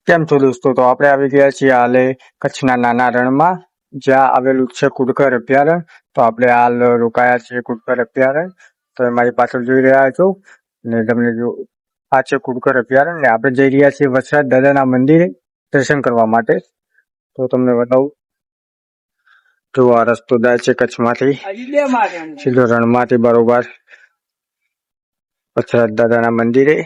કેમ છો દોસ્તો? તો આપણે આવી ગયા છીએ હાલે કચ્છના નાના રણમાં, જ્યાં આવેલું છે કુડકર અભયારણ્ય. તો આપણે હાલ રોકાયા છીએ કુડકર અભયારણ્ય. તો મારી પાછળ જોઈ રહ્યા છો ને તમને જો આ છે કુડકર અભયારણ્ય ને આપણે જઈ રહ્યા છીએ વસરાજ દાદાના મંદિરે દર્શન કરવા માટે. તો તમને બતાવું, જો આ રસ્તો જાય છે કચ્છમાંથી સીધો રણમાંથી બરોબર વસરાજ દાદાના મંદિરે.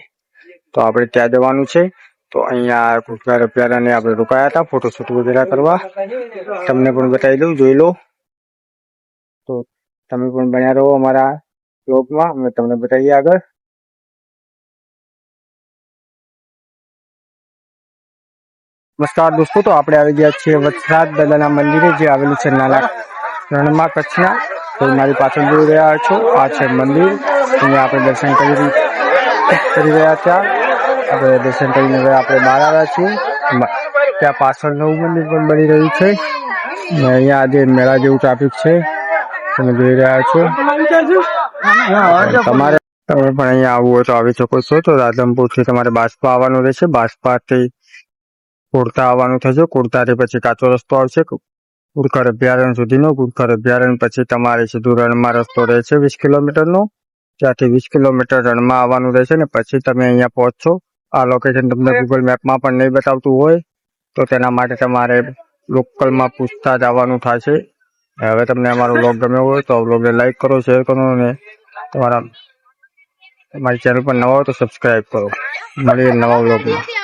તો આપણે ત્યાં જવાનું છે. તો અહીંયા કુડકર અભયારણ્ય આપણે રોકાયા હતા ફોટોશૂટ વગેરે કરવા. તમને પણ બતાવી દઉં, જોઈ લો. તો તમે પણ બન્યા રહો અમારા બ્લોગમાં, અમે તમને બતાવીએ આગળ. નમસ્કાર દોસ્તો, તો આપણે આવી ગયા છીએ વસરાજ દાદાના મંદિરે, જે આવેલું છે નાના રણમાં કચ્છના. તો મારી પાછળ જોઈ રહ્યા છો, આ છે મંદિર. અહીંયા આપણે દર્શન કરી રહ્યા હતા. આપણે દર્શન કરીને હવે આપણે બહાર આવ્યા છીએ. ત્યાં પાછળ નવું મંદિર પણ બની રહ્યું છે ને અહીંયા આજે મેળા જેવું ટ્રાફિક છે, તમે જોઈ રહ્યા છો. તમે પણ અહીંયા આવવું હોય તો આવી શકો છો. તો રાધનપુરથી તમારે બાસપા આવવાનું રહેશે. બાસપાથી કોડતા આવવાનું થશે. કોડતાથી પછી કાચો રસ્તો આવશે કુડકર અભયારણ્ય સુધીનો. કુડકર અભયારણ્ય પછી તમારે સીધું રણમાં રસ્તો રહેશે 20 કિલોમીટરનો. ત્યાંથી 20 કિલોમીટર રણમાં આવવાનું રહેશે ને પછી તમે અહીંયા પહોંચશો. આ લોકેશન તમને ગૂગલ મેપમાં પણ નહીં બતાવતું હોય તો તેના માટે તમારે લોકલમાં પૂછતા જ આવવાનું થશે. હવે તમને અમારો વ્લોગ ગમ્યો હોય તો વ્લોગને લાઈક કરો, શેર કરો અને તમારી ચેનલ પર નવા હોય તો સબસ્ક્રાઈબ કરો. મળીએ નવા વ્લોગમાં.